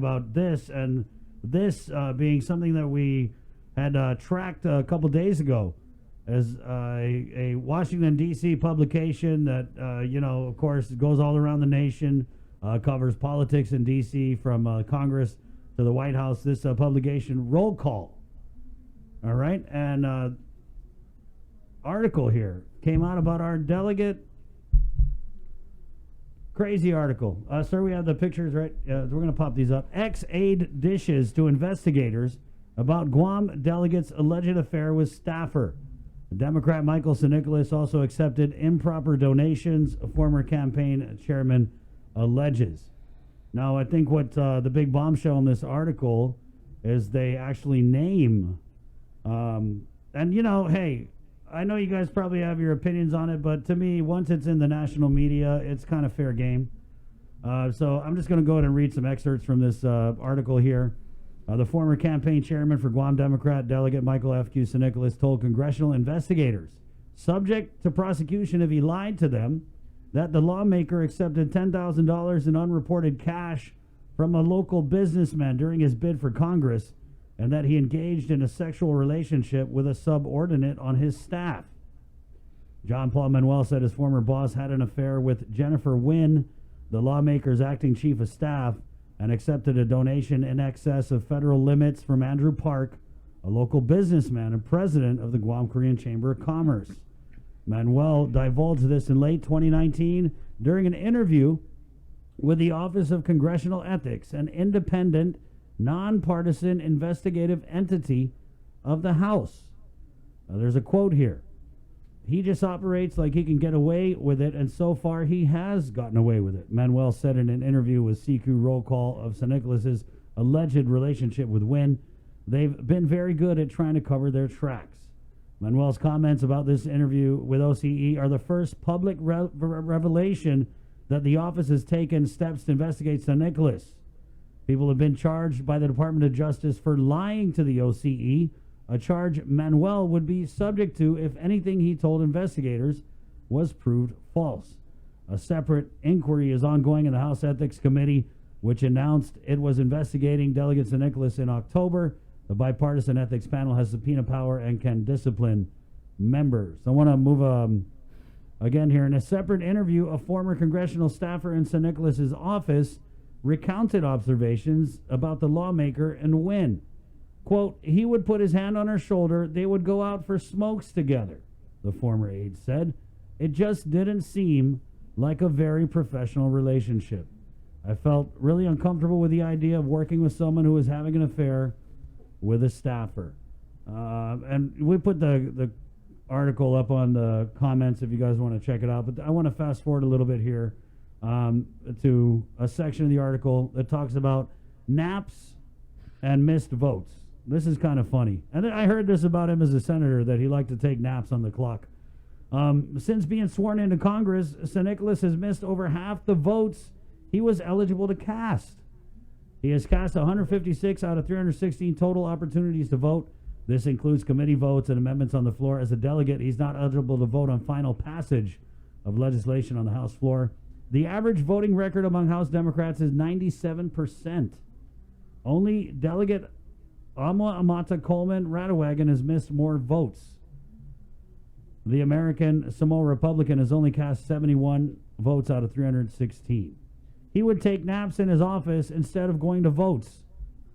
about this, and this being something that we had tracked a couple days ago as a Washington, D.C. publication that, of course, goes all around the nation, covers politics in D.C. from Congress to the White House. This publication, Roll Call. All right, and article here came out about our delegate. Crazy article. Sir, we have the pictures, right? We're going to pop these up. Ex-aide dishes to investigators about Guam delegate's alleged affair with staffer. Democrat Michael Nicholas also accepted improper donations, a former campaign chairman alleges. Now, I think what the big bombshell in this article is they actually name, and hey, I know you guys probably have your opinions on it, but to me, once it's in the national media, it's kind of fair game. So I'm just going to go ahead and read some excerpts from this article here. The former campaign chairman for Guam Democrat delegate Michael F.Q. Nicholas told congressional investigators, subject to prosecution if he lied to them, that the lawmaker accepted $10,000 in unreported cash from a local businessman during his bid for Congress, and that he engaged in a sexual relationship with a subordinate on his staff. John Paul Manuel said his former boss had an affair with Jennifer Wynn, the lawmaker's acting chief of staff, and accepted a donation in excess of federal limits from Andrew Park, a local businessman and president of the Guam Korean Chamber of Commerce. Manuel divulged this in late 2019 during an interview with the Office of Congressional Ethics, an independent, nonpartisan investigative entity of the House. There's a quote here. He just operates like he can get away with it, and so far he has gotten away with it, Manuel said in an interview with CQ Roll Call of St. Nicholas's alleged relationship with Wynn. They've been very good at trying to cover their tracks. Manuel's comments about this interview with OCE are the first public revelation that the office has taken steps to investigate St. Nicholas. People have been charged by the Department of Justice for lying to the OCE, a charge Manuel would be subject to if anything he told investigators was proved false. A separate inquiry is ongoing in the House Ethics Committee, which announced it was investigating Delegate St. Nicholas in October. The bipartisan ethics panel has subpoena power and can discipline members. I want to move again here. In a separate interview, a former congressional staffer in St. Nicholas's office recounted observations about the lawmaker and Wynn. Quote, he would put his hand on her shoulder. They would go out for smokes together, the former aide said. It just didn't seem like a very professional relationship. I felt really uncomfortable with the idea of working with someone who was having an affair with a staffer. And we put the article up on the comments if you guys want to check it out. But I want to fast forward a little bit here to a section of the article that talks about naps and missed votes. This is kind of funny. And I heard this about him as a senator, that he liked to take naps on the clock. Since being sworn into Congress, St. Nicholas has missed over half the votes he was eligible to cast. He has cast 156 out of 316 total opportunities to vote. This includes committee votes and amendments on the floor. As a delegate, he's not eligible to vote on final passage of legislation on the House floor. The average voting record among House Democrats is 97%. Only Delegate Amata Coleman Radawagan has missed more votes. The American Samoa Republican has only cast 71 votes out of 316. He would take naps in his office instead of going to votes,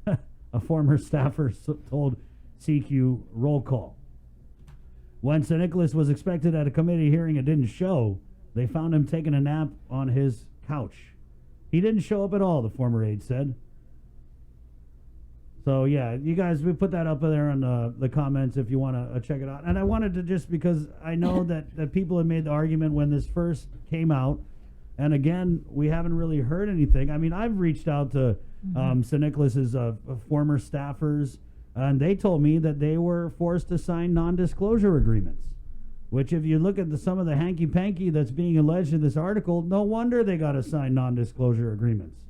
a former staffer told CQ Roll Call. When St. Nicholas was expected at a committee hearing and didn't show, they found him taking a nap on his couch. He didn't show up at all, the former aide said. So, yeah, you guys, we put that up there in the comments if you want to check it out. And I wanted to just, because I know that people had made the argument when this first came out. And, again, we haven't really heard anything. I mean, I've reached out to St. Nicholas's former staffers, and they told me that they were forced to sign non-disclosure agreements, which if you look at some of the hanky-panky that's being alleged in this article, no wonder they got to sign non-disclosure agreements.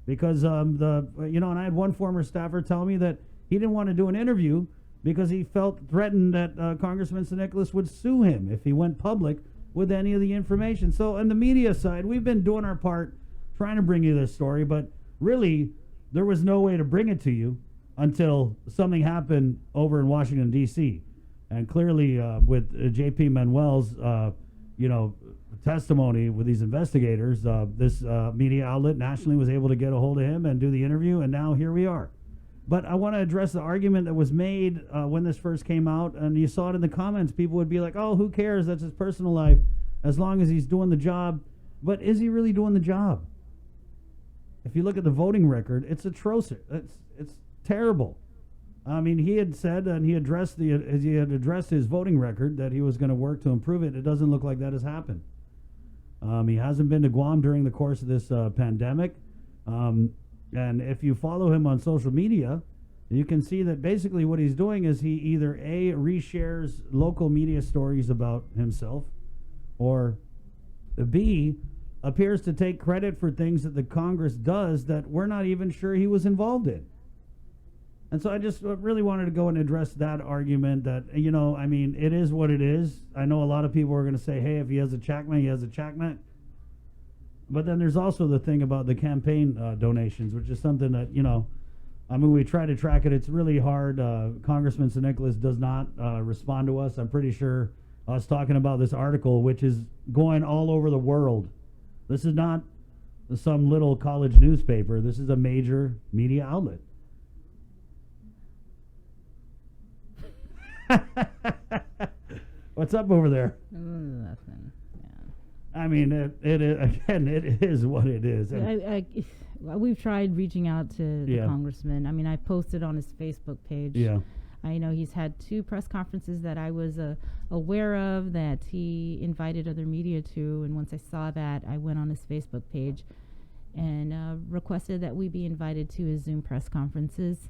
Because, and I had one former staffer tell me that he didn't want to do an interview because he felt threatened that Congressman St. Nicholas would sue him if he went public with any of the information. So on the media side, we've been doing our part trying to bring you this story, but really there was no way to bring it to you until something happened over in Washington, D.C. And clearly with J.P. Manuel's, testimony with these investigators, this media outlet nationally was able to get a hold of him and do the interview, and now here we are. But I want to address the argument that was made when this first came out, and you saw it in the comments. People would be like, oh, who cares? That's his personal life, as long as he's doing the job. But is he really doing the job? If you look at the voting record, it's atrocious. It's terrible. I mean, he had said, and he had addressed his voting record, that he was going to work to improve it. It doesn't look like that has happened. He hasn't been to Guam during the course of this pandemic. And if you follow him on social media, you can see that basically what he's doing is he either A, reshares local media stories about himself, or B, appears to take credit for things that the Congress does that we're not even sure he was involved in. And so I just really wanted to go and address that argument that, it is what it is. I know a lot of people are going to say, hey, if he has a checkmate, he has a checkmate. But then there's also the thing about the campaign donations, which is something that, we try to track it. It's really hard. Congressman St. Nicholas does not respond to us. I'm pretty sure us talking about this article, which is going all over the world. This is not some little college newspaper. This is a major media outlet. What's up over there? Nothing. Yeah. I mean, it is what it is. We've tried reaching out to the congressman. I mean, I posted on his Facebook page. Yeah. I know he's had 2 press conferences that I was aware of that he invited other media to. And once I saw that, I went on his Facebook page and requested that we be invited to his Zoom press conferences.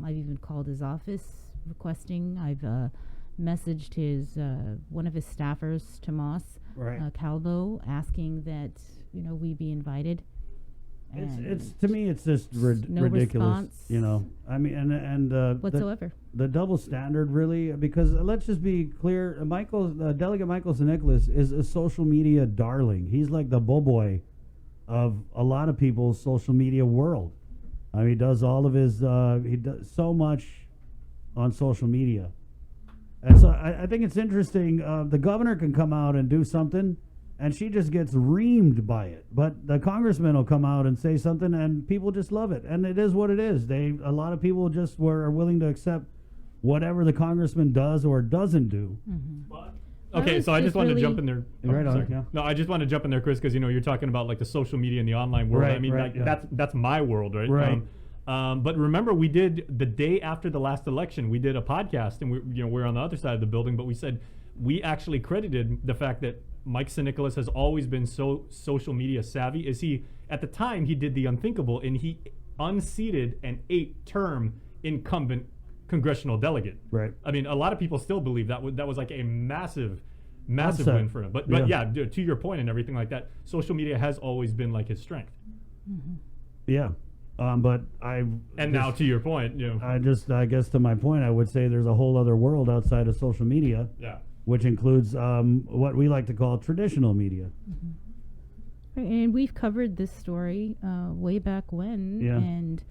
I've even called his office requesting. I've messaged his one of his staffers, Tomas Calvo, asking that we be invited. It's to me, it's just no ridiculous. Response. I mean, and whatsoever. The double standard, really, because let's just be clear. Delegate Michael St. Nicholas is a social media darling. He's like the boy of a lot of people's social media world. I mean, he does all of his. He does so much on social media, and so I think it's interesting. The governor can come out and do something, and she just gets reamed by it. But the congressman will come out and say something, and people just love it. And it is what it is. A lot of people just are willing to accept whatever the congressman does or doesn't do. Mm-hmm. Okay, so I just want to jump in there. Right on, yeah. No, I just want to jump in there, Chris, because you're talking about like the social media and the online world. Right, I mean, that's my world, right? Right. But remember, we did the day after the last election, we did a podcast, and we're on the other side of the building, but we said we actually credited the fact that Mike St. Nicholas has always been so social media savvy. At the time he did the unthinkable, and he unseated an 8-term incumbent congressional delegate. Right. I mean, a lot of people still believe that was like a massive Upset. win for him. But yeah, to your point and everything like that, social media has always been like his strength. Mm-hmm. Yeah. But now to your point, I guess to my point, I would say there's a whole other world outside of social media. Yeah. Which includes what we like to call traditional media. Mm-hmm. Right, and we've covered this story way back when. Yeah. And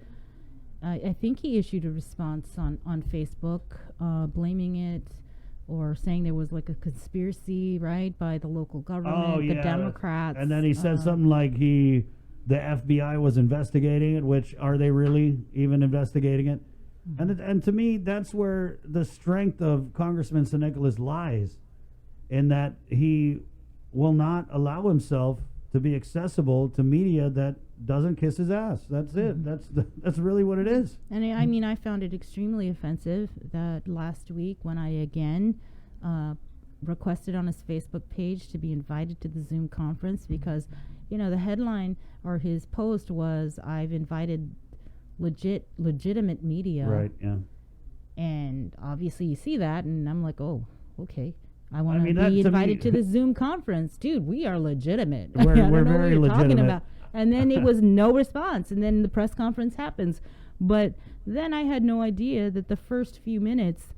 I think he issued a response on Facebook blaming it or saying there was like a conspiracy, right, by the local government, the Democrats. And then he said something like the FBI was investigating it, which are they really even investigating it? Mm-hmm. And to me, that's where the strength of Congressman St. Nicholas lies, in that he will not allow himself to be accessible to media that doesn't kiss his ass. That's it. That's really what it is. And I mean, I found it extremely offensive that last week when I again requested on his Facebook page to be invited to the Zoom conference, because the headline or his post was, "I've invited legitimate media." Right. Yeah. And obviously you see that, and I'm like, oh, okay. I want to be to invited to the Zoom conference. Dude, we are legitimate. We're I don't know very what you're talking legitimate. about. And then it was no response. And then the press conference happens. But then I had no idea that the first few minutes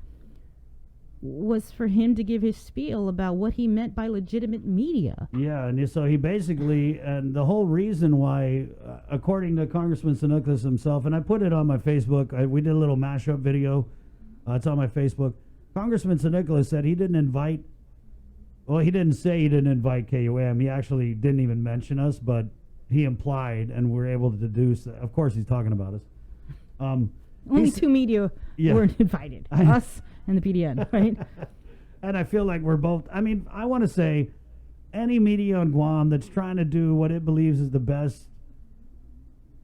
was for him to give his spiel about what he meant by legitimate media. Yeah, and so he basically, and the whole reason why, according to Congressman Snubs himself, and I put it on my Facebook, we did a little mashup video. It's on my Facebook. Congressman Snubs said he didn't invite, well, he didn't say he didn't invite KUAM. He actually didn't even mention us, but he implied, and we're able to deduce, of course he's talking about us. Only two media Yeah. weren't invited, us and the PDN, right? And I feel like we're both, I mean, I want to say any media on Guam that's trying to do what it believes is the best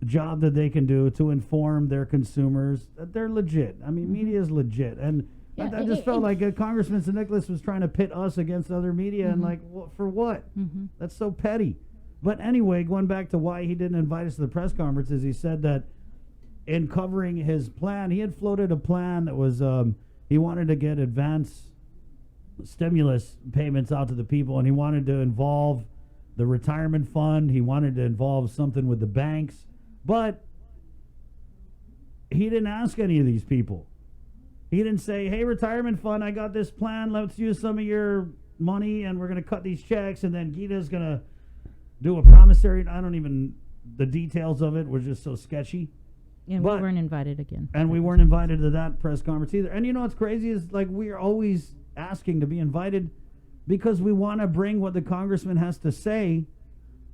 job that they can do to inform their consumers, they're legit. I mean, media is legit. And Yeah, I just felt like Congressman Nicholas was trying to pit us against other media, and like, for what? That's so petty. But anyway, going back to why he didn't invite us to the press conferences, he said that in covering his plan, he had floated a plan that was, he wanted to get advance stimulus payments out to the people, and he wanted to involve the retirement fund. He wanted to involve something with the banks, but he didn't ask any of these people. He didn't say, hey, retirement fund, I got this plan. Let's use some of your money, and we're going to cut these checks, and then Gita's going to do a promissory. I don't even, the details of it were just so sketchy. And But- we weren't invited again. And we weren't invited to that press conference either. And you know what's crazy is, like, we're always asking to be invited because we want to bring what the congressman has to say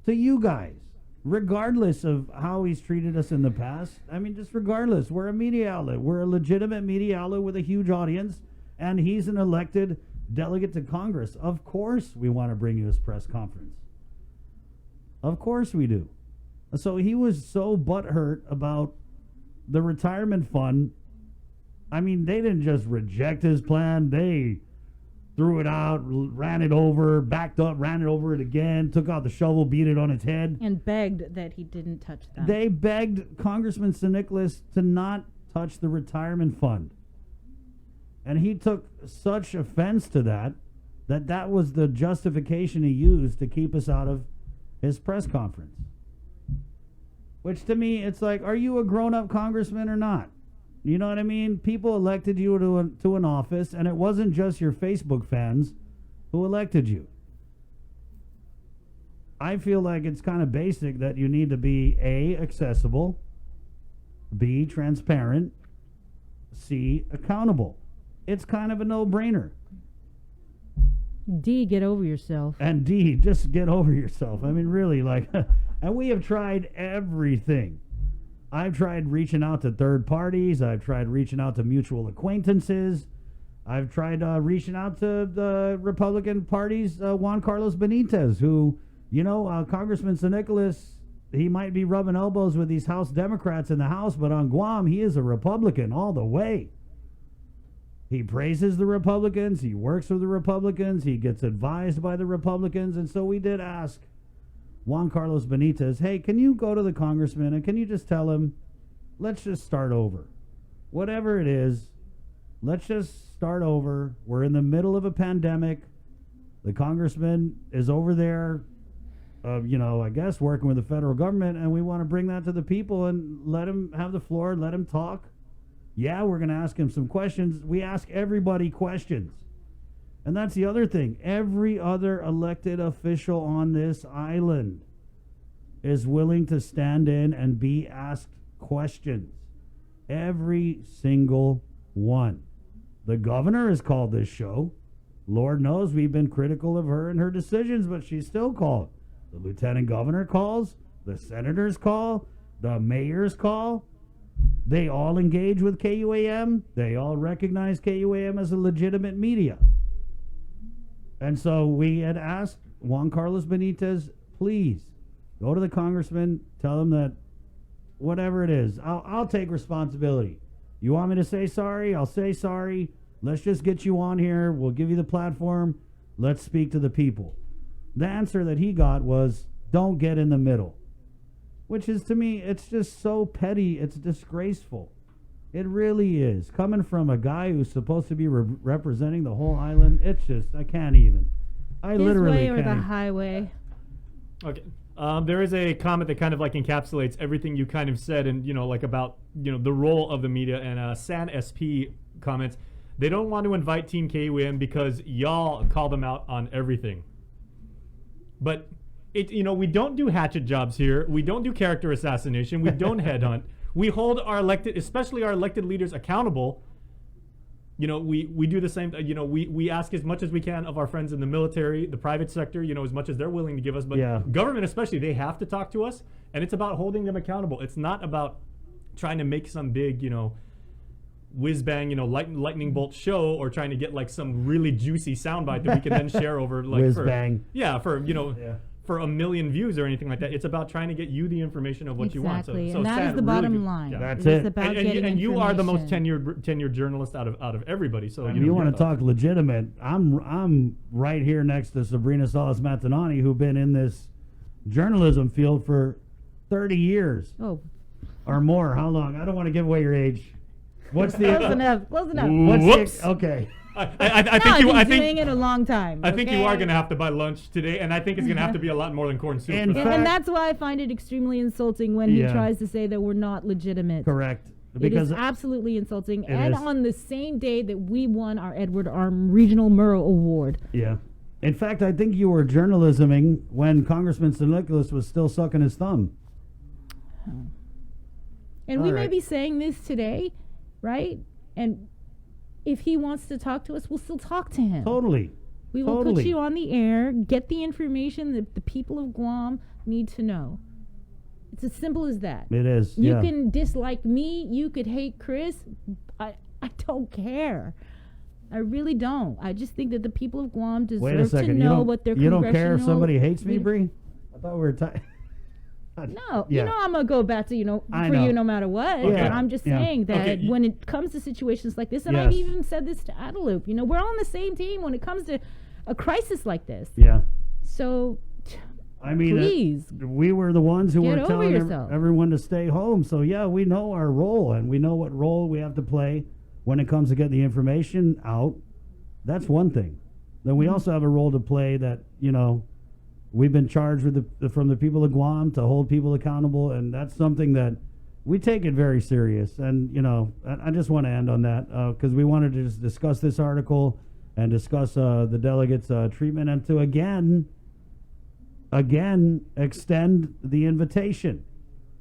to you guys, regardless of how he's treated us in the past. I mean, just regardless. We're a media outlet. We're a legitimate media outlet with a huge audience, and he's an elected delegate to Congress. Of course we want to bring you his press conference. Of course we do. So he was so butthurt about the retirement fund. I mean, they didn't just reject his plan. They threw it out, ran it over, backed up, ran it over it again, took out the shovel, beat it on its head. And begged that he didn't touch them. They begged Congressman Nicholas to not touch the retirement fund. And he took such offense to that that was the justification he used to keep us out of his press conference. Which to me, it's like, are you a grown-up congressman or not? You know what I mean? People elected you to an office, and it wasn't just your Facebook fans who elected you. I feel like it's kind of basic that you need to be A, accessible, B, transparent, C, accountable. It's kind of a no-brainer. D, get over yourself. And D, just get over yourself. I mean, really, like, and we have tried everything. I've tried reaching out to third parties. I've tried reaching out to mutual acquaintances. I've tried reaching out to the Republican Party's Juan Carlos Benitez, who, you know, Congressman Nicholas, he might be rubbing elbows with these House Democrats in the House, but on Guam, he is a Republican all the way. He praises the Republicans. He works with the Republicans. He gets advised by the Republicans. And so we did ask Juan Carlos Benitez, hey, can you go to the congressman and can you just tell him, let's just start over. Whatever it is, let's just start over. We're in the middle of a pandemic. The congressman is over there, I guess working with the federal government, and we want to bring that to the people and let him have the floor, let him talk. Yeah, we're going to ask him some questions. We ask everybody questions. And that's the other thing. Every other elected official on this island is willing to stand in and be asked questions. Every single one. The governor has called this show. Lord knows we've been critical of her and her decisions, but she's still called. The lieutenant governor calls. The senators call. The mayors call. They all engage with KUAM. They all recognize KUAM as a legitimate media. And so we had asked Juan Carlos Benitez, please go to the congressman, tell him that whatever it is, I'll take responsibility. You want me to say sorry? I'll say sorry. Let's just get you on here. We'll give you the platform. Let's speak to the people. The answer that he got was, don't get in the middle. Which is, to me, it's just so petty, it's disgraceful. It really is. Coming from a guy who's supposed to be representing the whole island, it's just, I can't even. I His literally way or can't the even. highway. Okay. There is a comment that kind of like encapsulates everything you kind of said, and like about the role of the media. And San SP comments, They don't want to invite Team KUAM because y'all call them out on everything. But we don't do hatchet jobs here. We don't do character assassination. We don't headhunt. We hold our especially our elected leaders, accountable. We do the same. We ask as much as we can of our friends in the military, the private sector. As much as they're willing to give us. But government, especially, they have to talk to us, and it's about holding them accountable. It's not about trying to make some big, whiz bang, lightning bolt show, or trying to get like some really juicy soundbite that we can then share over like whiz bang. Yeah, for 1 million views or anything like that. It's about trying to get you the information of what you want. So and that is the bottom line. Yeah. That's it. it. About and you are the most tenured journalist out of everybody. So you want to talk legitimate? I'm right here next to Sabrina Salas Matanani, who've been in this journalism field for 30 years. Oh. Or more. How long? I don't want to give away your age. What's the close enough? Close enough. What's okay. I think you. I've been doing it a long time. I think you are going to have to buy lunch today, and I think it's going to have to be a lot more than corn soup. In fact, and that's why I find it extremely insulting when he tries to say that we're not legitimate. Correct. Because it is absolutely insulting. And is. On the same day that we won our Edward R. Regional Murrow Award. Yeah. In fact, I think you were journalisming when Congressman Nicholas was still sucking his thumb. And we may be saying this today, right? And if he wants to talk to us, we'll still talk to him. Totally. We will put you on the air, get the information that the people of Guam need to know. It's as simple as that. It is. You can dislike me. You could hate Chris. I don't care. I really don't. I just think that the people of Guam deserve to know what their congressional... You don't care if somebody hates me, Bree? I thought we were... No, I'm going to go back to, for you no matter what. Okay. But I'm just saying that when it comes to situations like this, and I've even said this to Adelope, we're on the same team when it comes to a crisis like this. Yeah. So, I mean, please. We were the ones who were telling everyone to stay home. So, we know our role, and we know what role we have to play when it comes to getting the information out. That's one thing. Then we also have a role to play that, we've been charged with from the people of Guam to hold people accountable, and that's something that we take it very serious. And, I just want to end on that because we wanted to just discuss this article and discuss the delegates' treatment and to again extend the invitation.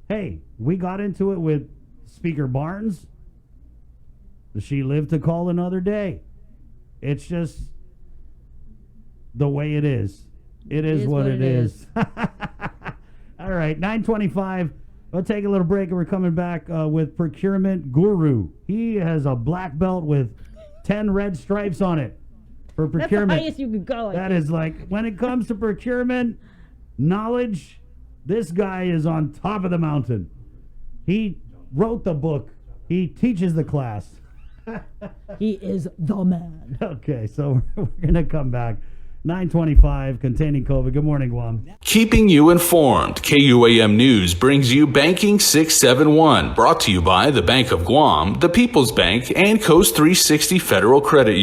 Hey, we got into it with Speaker Barnes. She lived to call another day. It's just the way it is. It is what it is. All right, 9:25. We'll take a little break, and we're coming back with Procurement Guru. He has a black belt with 10 red stripes on it for procurement. That's the highest you could go. That is like, when it comes to procurement knowledge, this guy is on top of the mountain. He wrote the book. He teaches the class. He is the man. Okay, so we're going to come back. 9:25, containing COVID. Good morning, Guam. Keeping you informed, KUAM News brings you Banking 671, brought to you by the Bank of Guam, the People's Bank, and Coast 360 Federal Credit Union.